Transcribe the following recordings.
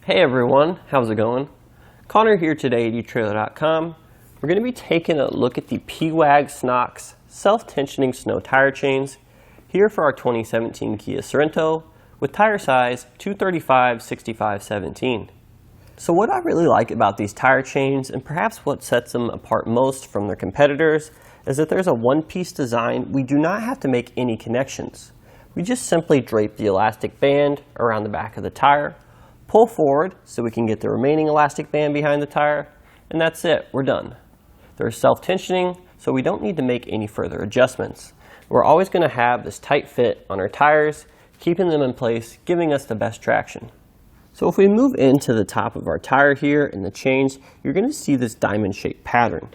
Hey everyone, how's it going? Connor here today at etrailer.com. We're going to be taking a look at the Pewag Snox self-tensioning snow tire chains here for our 2017 Kia Sorento with tire size 235/65/17. So what I really like about these tire chains, and perhaps what sets them apart most from their competitors, is that there's a one-piece design. We do not have to make any connections. We just simply drape the elastic band around the back of the tire, pull forward so we can get the remaining elastic band behind the tire, and that's it, we're done. They're self-tensioning, so we don't need to make any further adjustments. We're always going to have this tight fit on our tires, keeping them in place, giving us the best traction. So if we move into the top of our tire here in the chains, you're going to see this diamond-shaped pattern.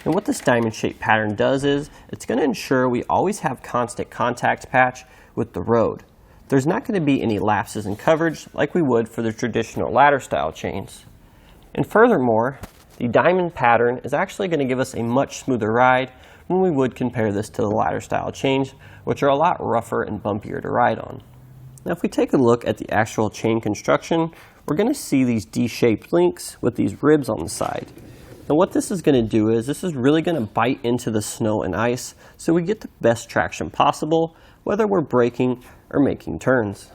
And what this diamond-shaped pattern does is, it's going to ensure we always have constant contact patch with the road. There's not going to be any lapses in coverage like we would for the traditional ladder style chains. And furthermore, the diamond pattern is actually going to give us a much smoother ride when we would compare this to the ladder style chains, which are a lot rougher and bumpier to ride on. Now if we take a look at the actual chain construction, we're going to see these D-shaped links with these ribs on the side. Now what this is going to do is, this is really going to bite into the snow and ice so we get the best traction possible, whether we're braking or making turns.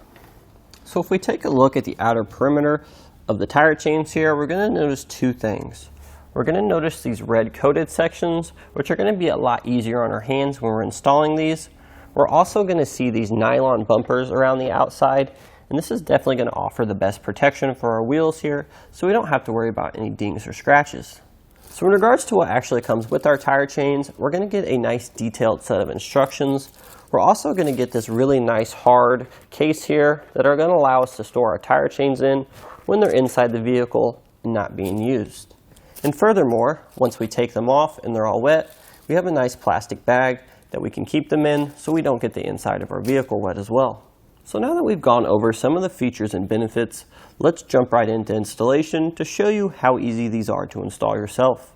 So if we take a look at the outer perimeter of the tire chains here, we're going to notice two things. We're going to notice these red coated sections, which are going to be a lot easier on our hands when we're installing these. We're also going to see these nylon bumpers around the outside, and this is definitely going to offer the best protection for our wheels here, so we don't have to worry about any dings or scratches. So in regards to what actually comes with our tire chains, we're going to get a nice detailed set of instructions. We're also going to get this really nice hard case here that are going to allow us to store our tire chains in when they're inside the vehicle and not being used. And furthermore, once we take them off and they're all wet, we have a nice plastic bag that we can keep them in so we don't get the inside of our vehicle wet as well. So now that we've gone over some of the features and benefits, let's jump right into installation to show you how easy these are to install yourself.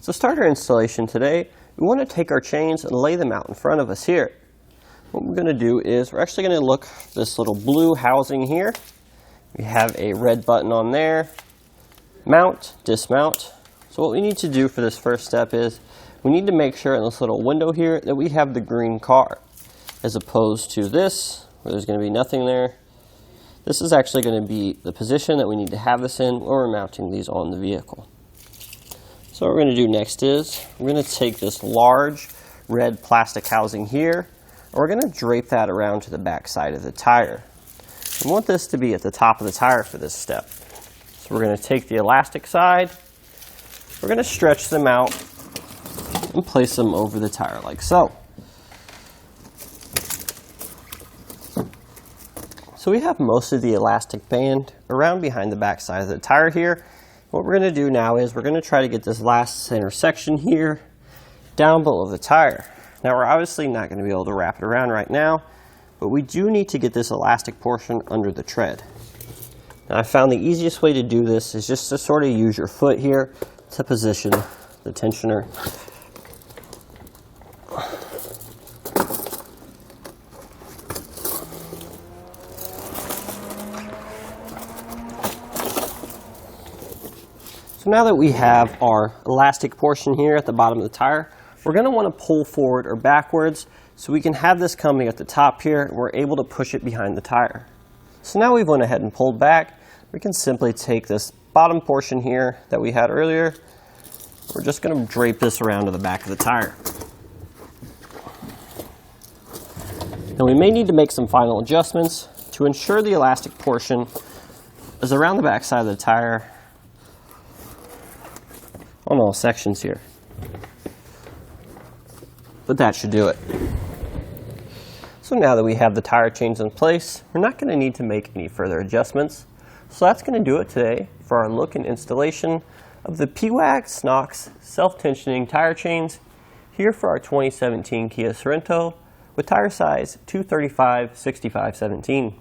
So to start our installation today, we want to take our chains and lay them out in front of us here. What we're going to do is, we're actually going to look at this little blue housing here. We have a red button on there, mount, dismount. So what we need to do for this first step is, we need to make sure in this little window here that we have the green car, as opposed to this, where there's going to be nothing there. This is actually going to be the position that we need to have this in when we're mounting these on the vehicle. So what we're going to do next is, we're going to take this large red plastic housing here, and we're going to drape that around to the back side of the tire. We want this to be at the top of the tire for this step. So we're going to take the elastic side, we're going to stretch them out and place them over the tire like so. So we have most of the elastic band around behind the back side of the tire here. What we're going to do now is, we're going to try to get this last center section here down below the tire. Now we're obviously not going to be able to wrap it around right now, but we do need to get this elastic portion under the tread. Now I found the easiest way to do this is just to sort of use your foot here to position the tensioner. So now that we have our elastic portion here at the bottom of the tire, we're going to want to pull forward or backwards so we can have this coming at the top here and we're able to push it behind the tire. So now we've went ahead and pulled back, we can simply take this bottom portion here that we had earlier. We're just going to drape this around to the back of the tire. Now we may need to make some final adjustments to ensure the elastic portion is around the back side of the tire on all sections here. But that should do it. So now that we have the tire chains in place, we're not going to need to make any further adjustments. So that's going to do it today for our look and installation of the Pewag Snox self-tensioning tire chains here for our 2017 Kia Sorento with tire size 235/65/17.